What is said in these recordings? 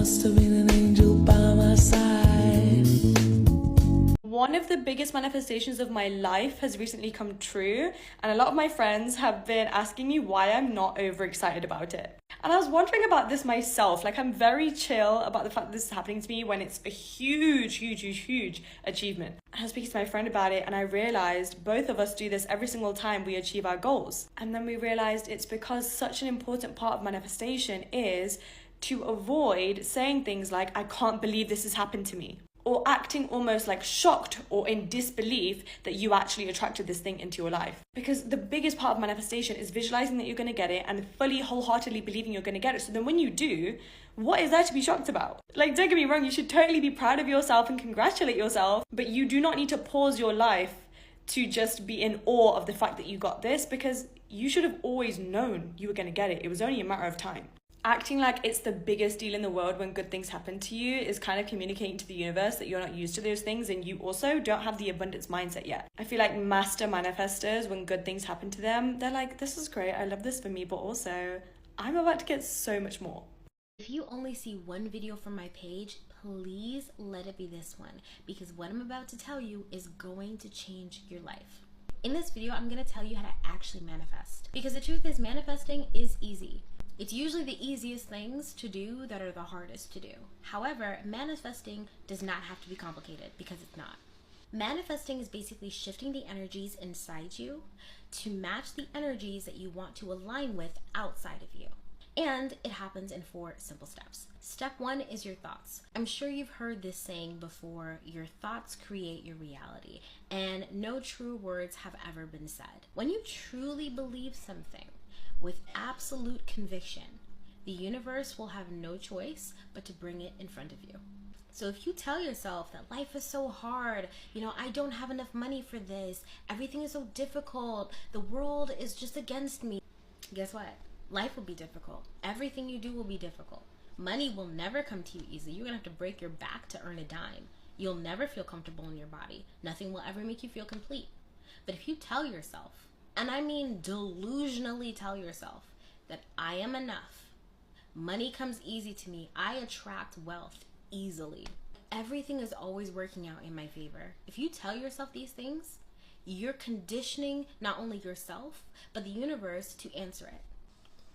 must have been an angel by my side. One of the biggest manifestations of my life has recently come true, and a lot of my friends have been asking me why I'm not overexcited about it. And I was wondering about this myself. Like, I'm very chill about the fact that this is happening to me when it's a huge achievement. I was speaking to my friend about it, and I realized both of us do this every single time we achieve our goals. And then we realized it's because such an important part of manifestation is to avoid saying things like, I can't believe this has happened to me, or acting almost like shocked or in disbelief that you actually attracted this thing into your life. Because the biggest part of manifestation is visualizing that you're going to get it and fully wholeheartedly believing you're going to get it. So then when you do, what is there to be shocked about? Like, don't get me wrong, you should totally be proud of yourself and congratulate yourself, but you do not need to pause your life to just be in awe of the fact that you got this, because you should have always known you were going to get it. It was only a matter of time. Acting like it's the biggest deal in the world when good things happen to you is kind of communicating to the universe that you're not used to those things, and you also don't have the abundance mindset yet. I feel like master manifestors, when good things happen to them, they're like, this is great, I love this for me, but also I'm about to get so much more. If you only see one video from my page, please let it be this one, because what I'm about to tell you is going to change your life. In this video, I'm going to tell you how to actually manifest, because the truth is, manifesting is easy. It's usually the easiest things to do that are the hardest to do. However, manifesting does not have to be complicated, because it's not. Manifesting is basically shifting the energies inside you to match the energies that you want to align with outside of you. And it happens in 4 simple steps. Step 1 is your thoughts. I'm sure you've heard this saying before, your thoughts create your reality, and no true words have ever been said. When you truly believe something with absolute conviction, the universe will have no choice but to bring it in front of you. So if you tell yourself that life is so hard, I don't have enough money for this, everything is so difficult, the world is just against me, guess what? Life will be difficult. Everything you do will be difficult. Money will never come to you easily. You're gonna have to break your back to earn a dime. You'll never feel comfortable in your body. Nothing will ever make you feel complete. But if you tell yourself, and I mean delusionally tell yourself, that I am enough, money comes easy to me, I attract wealth easily, everything is always working out in my favor. If you tell yourself these things, you're conditioning not only yourself, but the universe to answer it.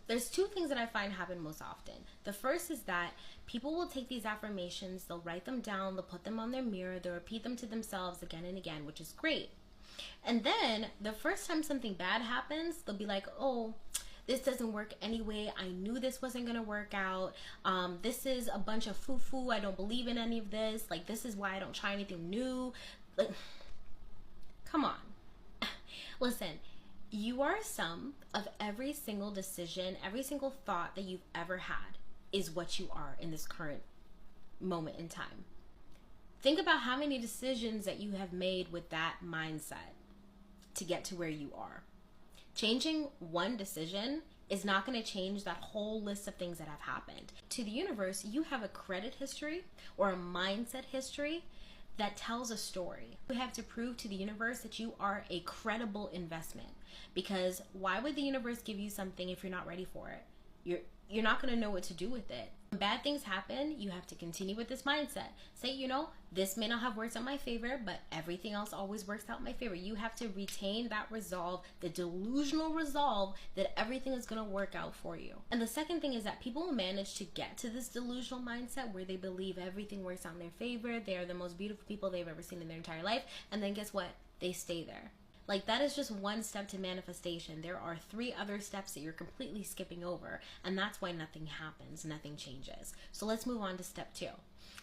There's 2 things that I find happen most often. The first is that people will take these affirmations, they'll write them down, they'll put them on their mirror, they'll repeat them to themselves again and again, which is great. And then the first time something bad happens, they'll be like, oh, this doesn't work anyway. I knew this wasn't going to work out. This is a bunch of foo-foo. I don't believe in any of this. Like, this is why I don't try anything new. Like, come on. Listen, you are a sum of every single decision, every single thought that you've ever had is what you are in this current moment in time. Think about how many decisions that you have made with that mindset to get to where you are. Changing one decision is not going to change that whole list of things that have happened. To the universe, you have a credit history or a mindset history that tells a story. You have to prove to the universe that you are a credible investment, because why would the universe give you something if you're not ready for it? You're not going to know what to do with it. When bad things happen, you have to continue with this mindset. Say, this may not have worked out in my favor, but everything else always works out in my favor. You have to retain that resolve, the delusional resolve that everything is going to work out for you. And the second thing is that people will manage to get to this delusional mindset where they believe everything works out in their favor. They are the most beautiful people they've ever seen in their entire life. And then guess what? They stay there. Like, that is just one step to manifestation. There are 3 other steps that you're completely skipping over, and that's why nothing happens, nothing changes. So let's move on to step 2.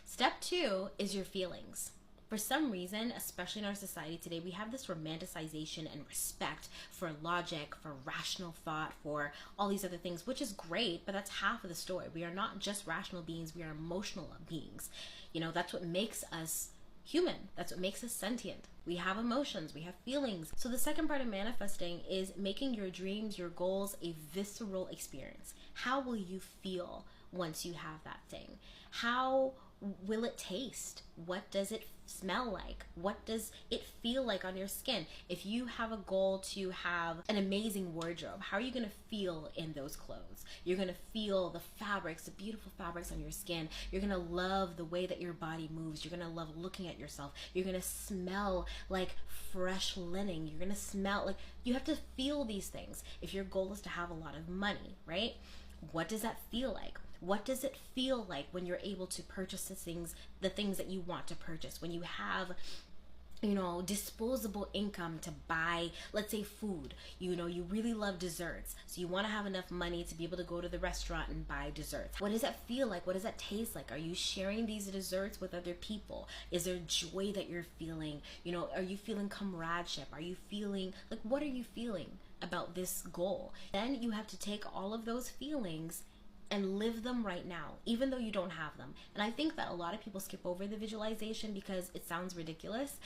Step 2 is your feelings. For some reason, especially in our society today, we have this romanticization and respect for logic, for rational thought, for all these other things, which is great, but that's half of the story. We are not just rational beings, we are emotional beings. That's what makes us human. That's what makes us sentient. We have emotions, we have feelings. So the second part of manifesting is making your dreams, your goals, a visceral experience. How will you feel once you have that thing? How will it taste? What does it smell like? What does it feel like on your skin? If you have a goal to have an amazing wardrobe, how are you going to feel in those clothes? You're going to feel the fabrics, the beautiful fabrics on your skin. You're going to love the way that your body moves. You're going to love looking at yourself. You're going to smell like fresh linen. You're going to smell like, you have to feel these things. If your goal is to have a lot of money, right? What does that feel like? What does it feel like when you're able to purchase the things that you want to purchase? When you have, disposable income to buy, let's say, food. You really love desserts, so you want to have enough money to be able to go to the restaurant and buy desserts. What does that feel like? What does that taste like? Are you sharing these desserts with other people? Is there joy that you're feeling? Are you feeling comradeship? Are you feeling, like, what are you feeling about this goal? Then you have to take all of those feelings and live them right now, even though you don't have them. And I think that a lot of people skip over the visualization because it sounds ridiculous.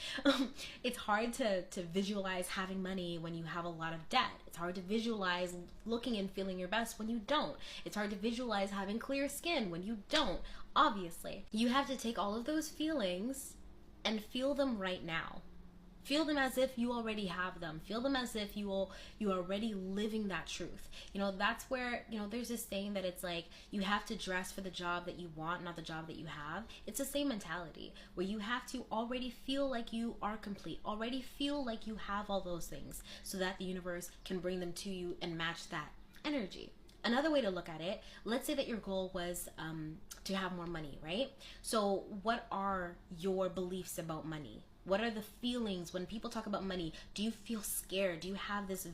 It's hard to visualize having money when you have a lot of debt. It's hard to visualize looking and feeling your best when you don't. It's hard to visualize having clear skin when you don't. Obviously, you have to take all of those feelings and feel them right now. Feel them as if you already have them. Feel them as if you are already living that truth. That's where, there's this saying that it's like, you have to dress for the job that you want, not the job that you have. It's the same mentality where you have to already feel like you are complete, already feel like you have all those things so that the universe can bring them to you and match that energy. Another way to look at it, let's say that your goal was to have more money, right? So what are your beliefs about money? What are the feelings when people talk about money? Do you feel scared? Do you have this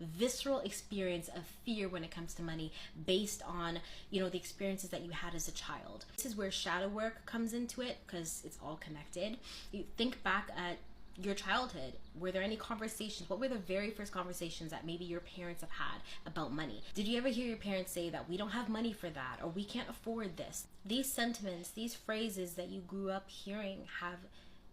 visceral experience of fear when it comes to money based on, the experiences that you had as a child? This is where shadow work comes into it because it's all connected. You think back at your childhood. Were there any conversations? What were the very first conversations that maybe your parents have had about money? Did you ever hear your parents say that we don't have money for that, or we can't afford this? These sentiments, these phrases that you grew up hearing have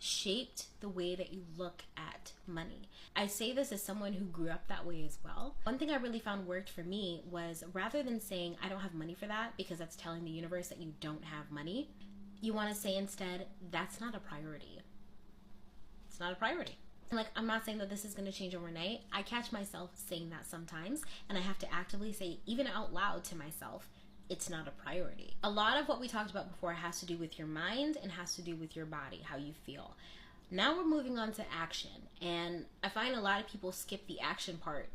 shaped the way that you look at money. I say this as someone who grew up that way as well. One thing I really found worked for me was, rather than saying I don't have money for that because that's telling the universe that you don't have money, you want to say instead, that's not a priority. It's not a priority. Like, I'm not saying that this is going to change overnight. I catch myself saying that sometimes, and I have to actively say, even out loud to myself, it's not a priority. A lot of what we talked about before has to do with your mind and has to do with your body, how you feel. Now we're moving on to action, and I find a lot of people skip the action part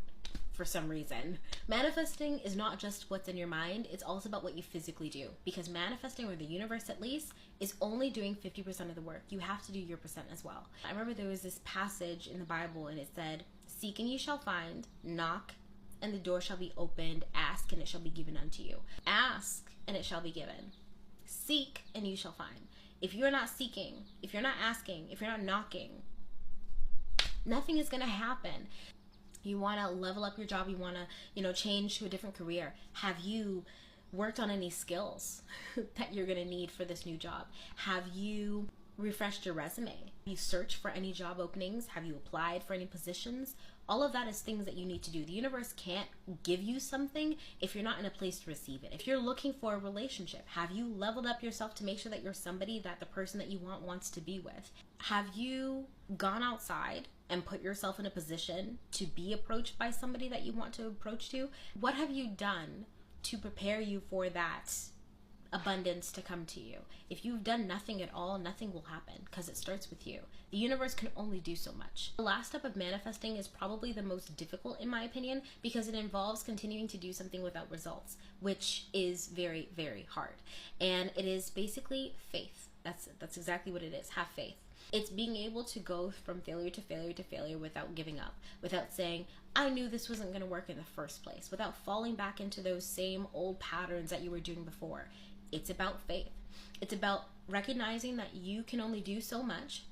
for some reason. Manifesting is not just what's in your mind, it's also about what you physically do, because manifesting, or the universe at least, is only doing 50% of the work. You have to do your percent as well. I remember there was this passage in the Bible and it said, "Seek and you shall find, knock and the door shall be opened, ask and it shall be given unto you." Ask and it shall be given. Seek and you shall find. If you're not seeking, if you're not asking, if you're not knocking, nothing is going to happen. You want to level up your job, you want to, change to a different career. Have you worked on any skills that you're going to need for this new job? Have you refreshed your resume? Have you searched for any job openings? Have you applied for any positions? All of that is things that you need to do. The universe can't give you something if you're not in a place to receive it. If you're looking for a relationship, have you leveled up yourself to make sure that you're somebody that the person that you want wants to be with? Have you gone outside and put yourself in a position to be approached by somebody that you want to approach to? What have you done to prepare you for that abundance to come to you? If you've done nothing at all, nothing will happen, because it starts with you. The universe can only do so much. The last step of manifesting is probably the most difficult in my opinion, because it involves continuing to do something without results, which is very, very hard. And it is basically faith. That's exactly what it is. Have faith. It's being able to go from failure to failure to failure without giving up, without saying, I knew this wasn't going to work in the first place, without falling back into those same old patterns that you were doing before. It's about faith. It's about recognizing that you can only do so much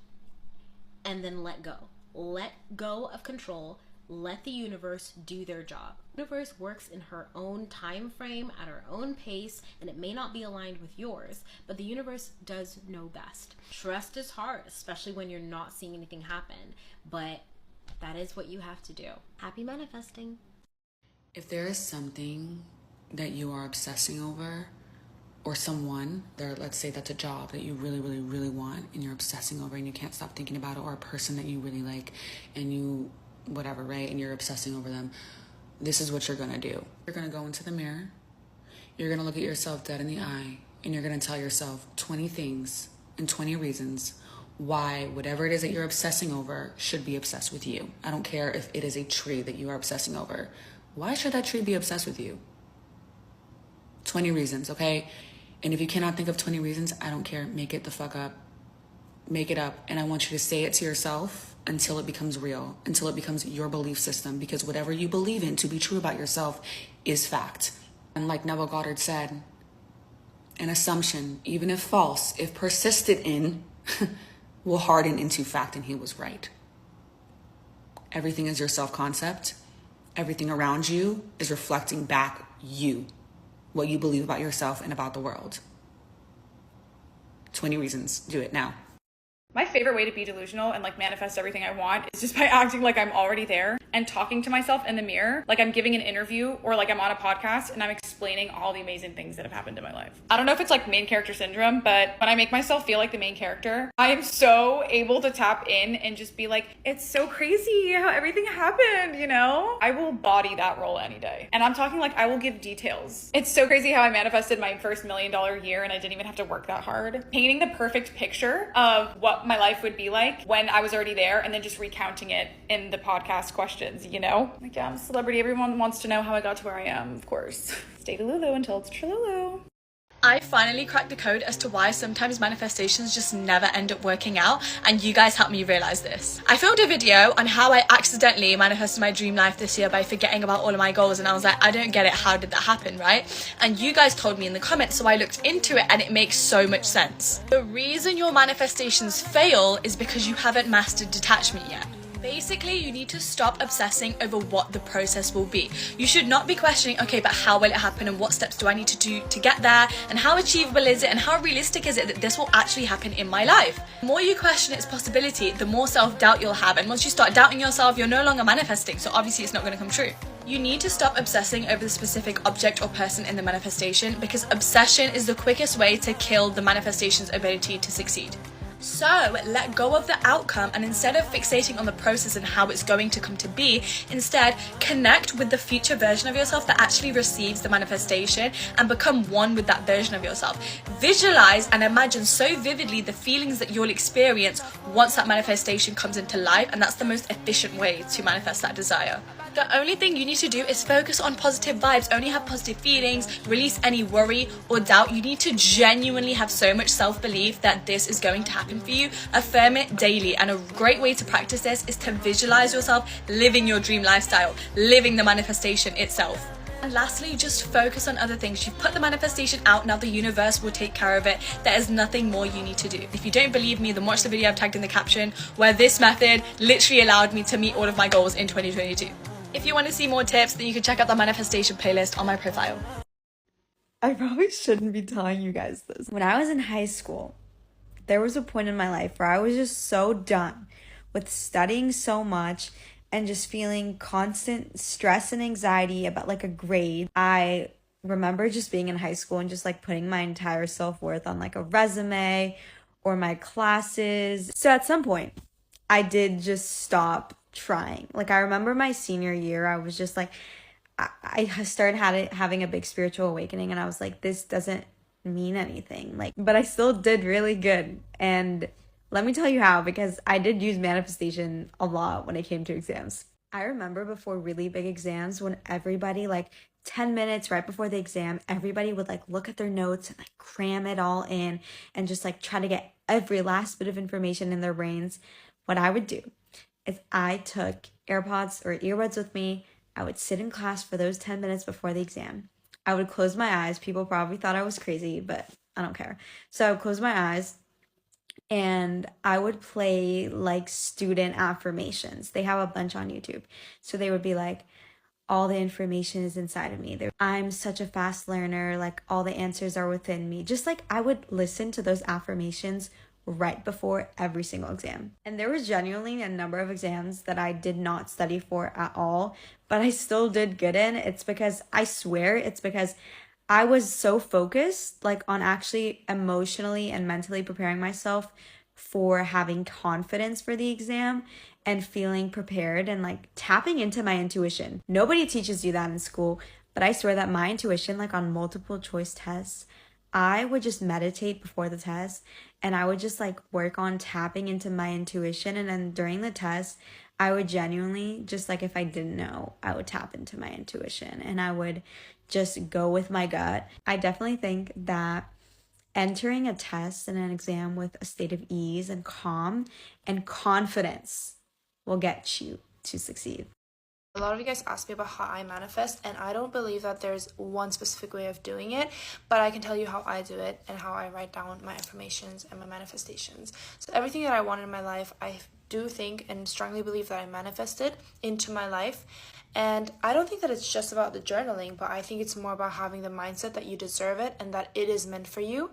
and then let go. Let go of control. Let the universe do their job. The universe works in her own time frame, at her own pace, and it may not be aligned with yours, but the universe does know best. Trust is hard, especially when you're not seeing anything happen, but that is what you have to do. Happy manifesting. If there is something that you are obsessing over, or someone there, let's say that's a job that you really, really, really want and you're obsessing over and you can't stop thinking about it, or a person that you really like and you, whatever, right? And you're obsessing over them. This is what you're gonna do. You're gonna go into the mirror, you're gonna look at yourself dead in the eye, and you're gonna tell yourself 20 things and 20 reasons why whatever it is that you're obsessing over should be obsessed with you. I don't care if it is a tree that you are obsessing over. Why should that tree be obsessed with you? 20 reasons, okay? And if you cannot think of 20 reasons, I don't care. Make it the fuck up. Make it up. And I want you to say it to yourself until it becomes real, until it becomes your belief system, because whatever you believe in to be true about yourself is fact. And like Neville Goddard said, an assumption, even if false, if persisted in, will harden into fact, and he was right. Everything is your self-concept. Everything around you is reflecting back you, what you believe about yourself and about the world. 20 reasons. Do it now. My favorite way to be delusional and like manifest everything I want is just by acting like I'm already there and talking to myself in the mirror like I'm giving an interview or like I'm on a podcast and I'm explaining all the amazing things that have happened in my life. I don't know if it's like main character syndrome, but when I make myself feel like the main character, I am so able to tap in and just be like, it's so crazy how everything happened, you know? I will body that role any day. And I'm talking like I will give details. It's so crazy how I manifested my first $1 million year and I didn't even have to work that hard. Painting the perfect picture of what my life would be like when I was already there, and then just recounting it in the podcast questions, you know? Like, yeah, I'm a celebrity. Everyone wants to know how I got to where I am, of course. Stay Delulu until it's Trululu. I finally cracked the code as to why sometimes manifestations just never end up working out, and you guys helped me realize this. I filmed a video on how I accidentally manifested my dream life this year by forgetting about all of my goals, and I was like, I don't get it, how did that happen, right? And you guys told me in the comments, so I looked into it and it makes so much sense. The reason your manifestations fail is because you haven't mastered detachment yet. Basically, you need to stop obsessing over what the process will be. You should not be questioning, okay, but how will it happen and what steps do I need to do to get there, and how achievable is it and how realistic is it that this will actually happen in my life? The more you question its possibility, the more self-doubt you'll have, and once you start doubting yourself, you're no longer manifesting, so obviously it's not going to come true. You need to stop obsessing over the specific object or person in the manifestation, because obsession is the quickest way to kill the manifestation's ability to succeed. So let go of the outcome, and instead of fixating on the process and how it's going to come to be, instead connect with the future version of yourself that actually receives the manifestation and become one with that version of yourself. Visualize and imagine so vividly the feelings that you'll experience once that manifestation comes into life, and that's the most efficient way to manifest that desire. The only thing you need to do is focus on positive vibes, only have positive feelings, release any worry or doubt. You need to genuinely have so much self-belief that this is going to happen for you. Affirm it daily, and a great way to practice this is to visualize yourself living your dream lifestyle, living the manifestation itself. And lastly, just focus on other things. You've put the manifestation out, now the universe will take care of it. There is nothing more you need to do. If you don't believe me, then watch the video I've tagged in the caption where this method literally allowed me to meet all of my goals in 2022. If you want to see more tips, then you can check out the manifestation playlist on my profile. I probably shouldn't be telling you guys this. When I was in high school, there was a point in my life where I was just so done with studying so much and just feeling constant stress and anxiety about like a grade. I remember just being in high school and just like putting my entire self-worth on like a resume or my classes. So at some point, I did just stop trying. Like, I remember my senior year, I was just like, I started having a big spiritual awakening, and I was like, this doesn't mean anything. Like, but I still did really good. And let me tell you how, because I did use manifestation a lot when it came to exams. I remember before really big exams, when everybody, like 10 minutes right before the exam, everybody would like look at their notes and like cram it all in and just like try to get every last bit of information in their brains. What I would do is I took AirPods or earbuds with me. I would sit in class for those 10 minutes before the exam. I would close my eyes. People probably thought I was crazy, but I don't care. So I would close my eyes and I would play like student affirmations. They have a bunch on YouTube. So they would be like, all the information is inside of me. I'm such a fast learner. Like, all the answers are within me. Just like I would listen to those affirmations right before every single exam. And there was genuinely a number of exams that I did not study for at all, but I still did good in. It's because, I swear, it's because I was so focused like on actually emotionally and mentally preparing myself for having confidence for the exam and feeling prepared and like tapping into my intuition. Nobody teaches you that in school, but I swear that my intuition, like on multiple choice tests, I would just meditate before the test and I would just like work on tapping into my intuition. And then during the test, I would genuinely just like if I didn't know, I would tap into my intuition and I would just go with my gut. I definitely think that entering a test and an exam with a state of ease and calm and confidence will get you to succeed. A lot of you guys ask me about how I manifest, and I don't believe that there's one specific way of doing it, but I can tell you how I do it and how I write down my affirmations and my manifestations. So everything that I want in my life, I do think and strongly believe that I manifested into my life. And I don't think that it's just about the journaling, but I think it's more about having the mindset that you deserve it and that it is meant for you.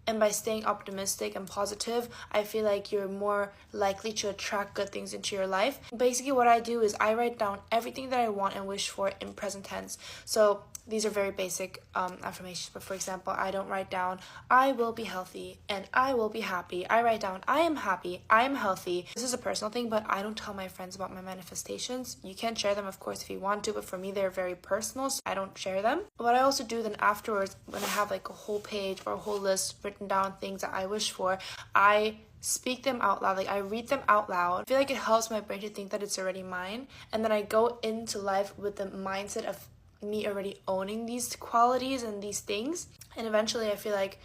And by staying optimistic and positive, I feel like you're more likely to attract good things into your life. Basically, what I do is I write down everything that I want and wish for in present tense. So these are very basic affirmations, but for example, I don't write down, I will be healthy and I will be happy. I write down, I am happy, I am healthy. This is a personal thing, but I don't tell my friends about my manifestations. You can share them, of course, if you want to, but for me, they're very personal, so I don't share them. What I also do then afterwards, when I have like a whole page or a whole list written down things that I wish for, I speak them out loud. Like I read them out loud. I feel like it helps my brain to think that it's already mine, and then I go into life with the mindset of me already owning these qualities and these things. And eventually I feel like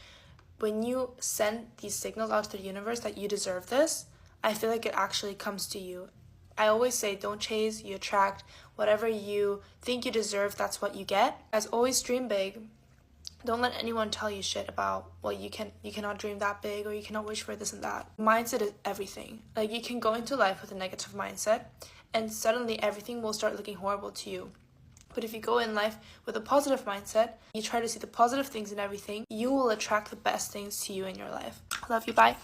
when you send these signals out to the universe that you deserve this, I feel like it actually comes to you. I always say, don't chase, you attract. Whatever you think you deserve, that's what you get. As always, dream big. Don't let anyone tell you shit about, well, you cannot dream that big, or you cannot wish for this and that. Mindset is everything. Like you can go into life with a negative mindset and suddenly everything will start looking horrible to you. But if you go in life with a positive mindset, you try to see the positive things in everything, you will attract the best things to you in your life. Love you, bye.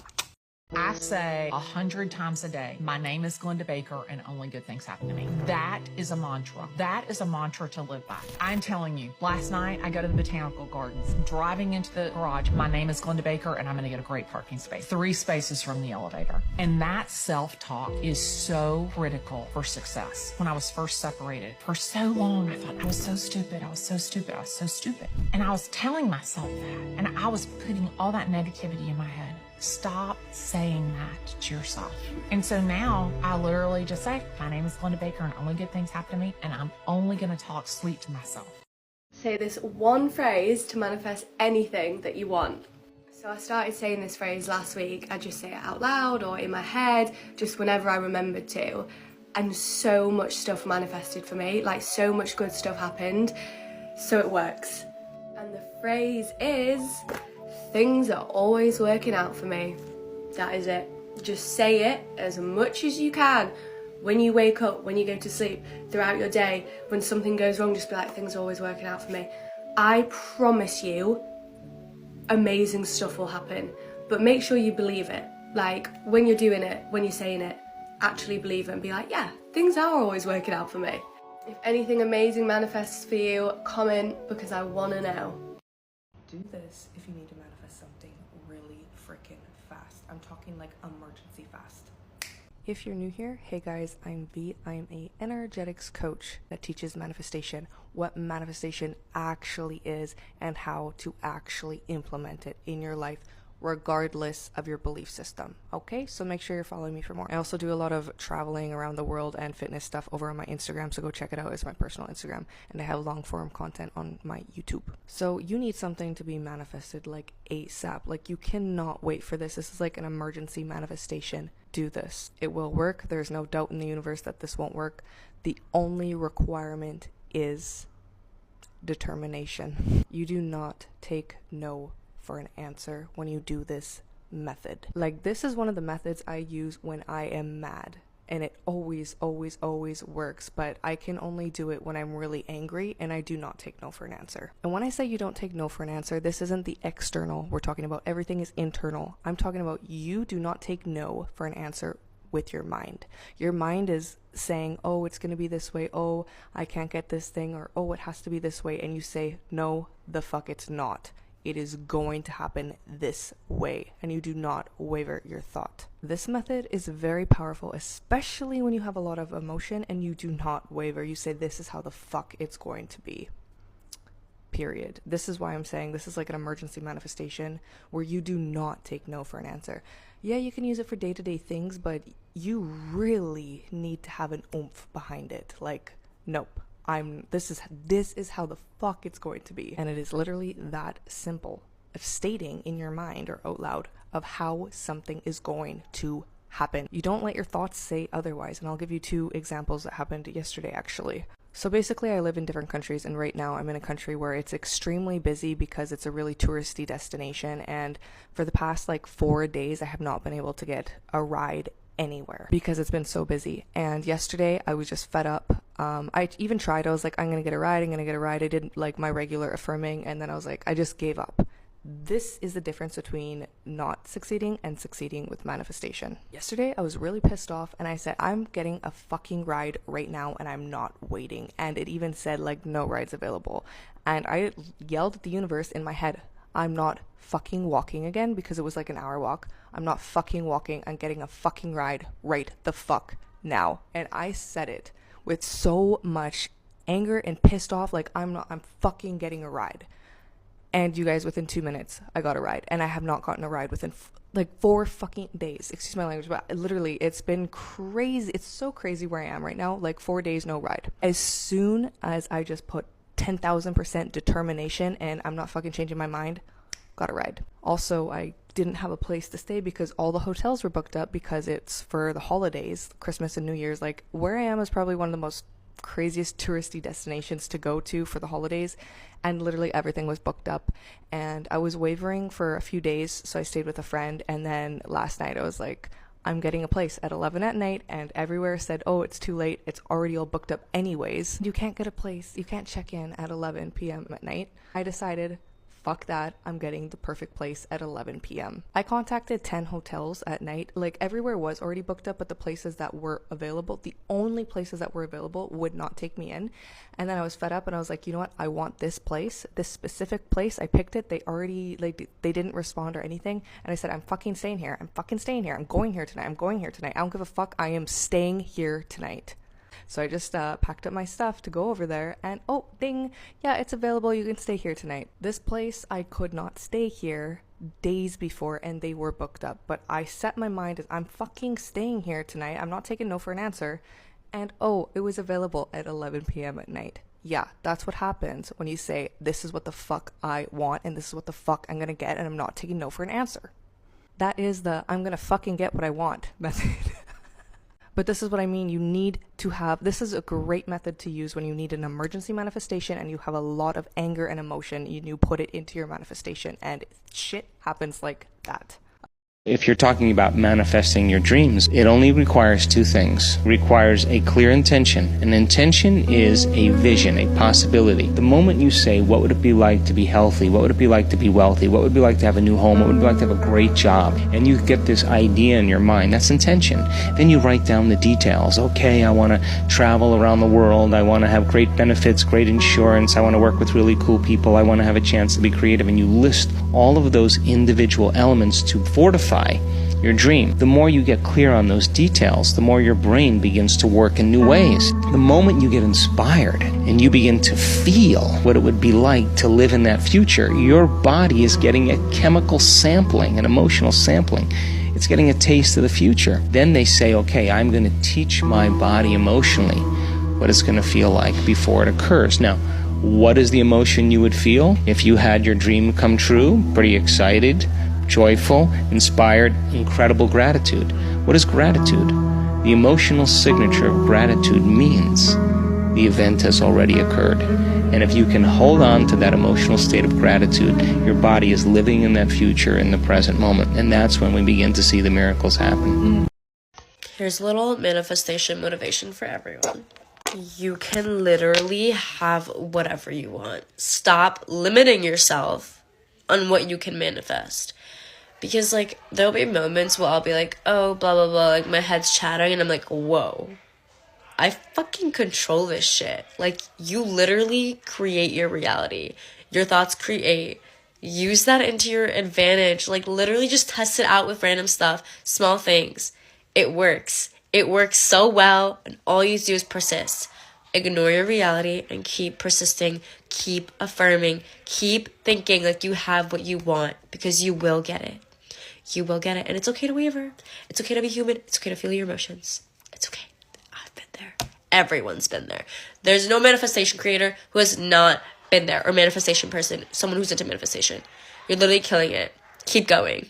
I say 100 times a day, my name is Glenda Baker and only good things happen to me. That is a mantra. That is a mantra to live by. I'm telling you, last night I go to the botanical gardens, driving into the garage, my name is Glenda Baker and I'm going to get a great parking space, 3 spaces from the elevator. And that self-talk is so critical for success. When I was first separated, for so long, I thought I was so stupid. I was so stupid. I was so stupid. And I was telling myself that, and I was putting all that negativity in my head. Stop saying that to yourself. And so now I literally just say, my name is Glenda Baker and only good things happen to me, and I'm only going to talk sweet to myself. Say this one phrase to manifest anything that you want. So I started saying this phrase last week. I just say it out loud or in my head, just whenever I remembered to. And so much stuff manifested for me, like so much good stuff happened. So it works. And the phrase is, things are always working out for me. That is it. Just say it as much as you can. When you wake up, when you go to sleep, throughout your day, when something goes wrong, just be like, things are always working out for me. I promise you, amazing stuff will happen. But make sure you believe it. Like, when you're doing it, when you're saying it, actually believe it and be like, yeah, things are always working out for me. If anything amazing manifests for you, comment, because I want to know. Do this if you need to manifest something really freaking fast. I'm talking like emergency fast. If you're new here, hey guys, I'm V. I'm a energetics coach that teaches manifestation, what manifestation actually is, and how to actually implement it in your life, regardless of your belief system. Okay, so make sure you're following me for more. I also do a lot of traveling around the world and fitness stuff over on my Instagram, so go check it out. It's my personal Instagram, and I have long form content on my YouTube. So you need something to be manifested like ASAP. Like you cannot wait for this. This is like an emergency manifestation. Do this. It will work. There's no doubt in the universe that this won't work. The only requirement is determination. You do not take no for an answer when you do this method. Like, this is one of the methods I use when I am mad, and it always works, but I can only do it when I'm really angry, and I do not take no for an answer. And when I say you don't take no for an answer, this isn't the external we're talking about. Everything is internal. I'm talking about you do not take no for an answer with your mind. Your mind is saying, oh, it's going to be this way. Oh, I can't get this thing. Or, oh, it has to be this way. And you say, no, the fuck it's not. It is going to happen this way. And you do not waver your thought. This method is very powerful, especially when you have a lot of emotion and you do not waver. You say, this is how the fuck it's going to be. Period. This is why I'm saying this is like an emergency manifestation where you do not take no for an answer. Yeah, you can use it for day-to-day things, but you really need to have an oomph behind it. Like, nope. This is how the fuck it's going to be. And it is literally that simple of stating in your mind or out loud of how something is going to happen. You don't let your thoughts say otherwise. And I'll give you 2 examples that happened yesterday, actually. So basically, I live in different countries, and right now I'm in a country where it's extremely busy because it's a really touristy destination, and for the past like 4 days, I have not been able to get a ride anywhere because it's been so busy. And yesterday, I was just fed up. I even tried. I was like, I'm gonna get a ride. I did like my regular affirming, and then I was like, I just gave up. This is the difference between not succeeding and succeeding with manifestation. Yesterday, I was really pissed off and I said, I'm getting a fucking ride right now and I'm not waiting. And it even said like no rides available. And I yelled at the universe in my head, I'm not fucking walking again, because it was like an hour walk. I'm not fucking walking. I'm getting a fucking ride right the fuck now. And I said it with so much anger and pissed off, like I'm fucking getting a ride. And you guys, within 2 minutes, I got a ride. And I have not gotten a ride within like 4 fucking days. Excuse my language, but literally, it's been crazy. It's so crazy where I am right now. Like 4 days, no ride. As soon as I just put 10,000% determination and I'm not fucking changing my mind, got a ride. Also, I didn't have a place to stay because all the hotels were booked up because it's for the holidays, Christmas and New Year's. Like, where I am is probably one of the most craziest touristy destinations to go to for the holidays, and literally everything was booked up, and I was wavering for a few days, so I stayed with a friend. And then last night I was like, I'm getting a place at 11 at night, and everywhere said, oh, it's too late, it's already all booked up anyways. You can't get a place, you can't check in at 11 p.m. at night. I decided, fuck that, I'm getting the perfect place at 11 p.m. I contacted 10 hotels at night. Like, everywhere was already booked up, but the places that were available, the only places that were available would not take me in. And then I was fed up and I was like, you know what, I want this place, this specific place. I picked it. They already, like, they didn't respond or anything. And I said, I'm fucking staying here. I'm fucking staying here. I'm going here tonight. I'm going here tonight. I don't give a fuck. I am staying here tonight. So I just packed up my stuff to go over there, and oh, ding, yeah, it's available. You can stay here tonight. This place, I could not stay here days before, and they were booked up. But I set my mind as I'm fucking staying here tonight. I'm not taking no for an answer. And oh, it was available at 11 p.m. at night. Yeah, that's what happens when you say, this is what the fuck I want, and this is what the fuck I'm gonna get, and I'm not taking no for an answer. That is the I'm gonna fucking get what I want method. But this is what I mean. You need to have, this is a great method to use when you need an emergency manifestation and you have a lot of anger and emotion. You put it into your manifestation and shit happens like that. If you're talking about manifesting your dreams, it only requires 2 things. It requires a clear intention. An intention is a vision, a possibility. The moment you say, what would it be like to be healthy? What would it be like to be wealthy? What would it be like to have a new home? What would it be like to have a great job? And you get this idea in your mind. That's intention. Then you write down the details. Okay, I want to travel around the world. I want to have great benefits, great insurance. I want to work with really cool people. I want to have a chance to be creative. And you list all of those individual elements to fortify your dream. The more you get clear on those details, the more your brain begins to work in new ways. The moment you get inspired and you begin to feel what it would be like to live in that future, your body is getting a chemical sampling, an emotional sampling. It's getting a taste of the future. Then they say, okay, I'm going to teach my body emotionally what it's going to feel like before it occurs. Now, what is the emotion you would feel if you had your dream come true? Pretty excited, joyful, inspired, incredible gratitude. What is gratitude? The emotional signature of gratitude means the event has already occurred. And if you can hold on to that emotional state of gratitude, your body is living in that future in the present moment. And that's when we begin to see the miracles happen. Here's a little manifestation motivation for everyone. You can literally have whatever you want. Stop limiting yourself on what you can manifest. Because, like, there'll be moments where I'll be like, oh, blah, blah, blah, like, my head's chattering, and I'm like, whoa, I fucking control this shit. Like, you literally create your reality. Your thoughts create. Use that into your advantage. Like, literally just test it out with random stuff, small things. It works. It works so well, and all you do is persist. Ignore your reality and keep persisting, keep affirming, keep thinking like you have what you want, because you will get it. You will get it. And it's okay to waver. It's okay to be human. It's okay to feel your emotions. It's okay. I've been there. Everyone's been there. There's no manifestation creator who has not been there, or manifestation person, someone who's into manifestation. You're literally killing it. Keep going.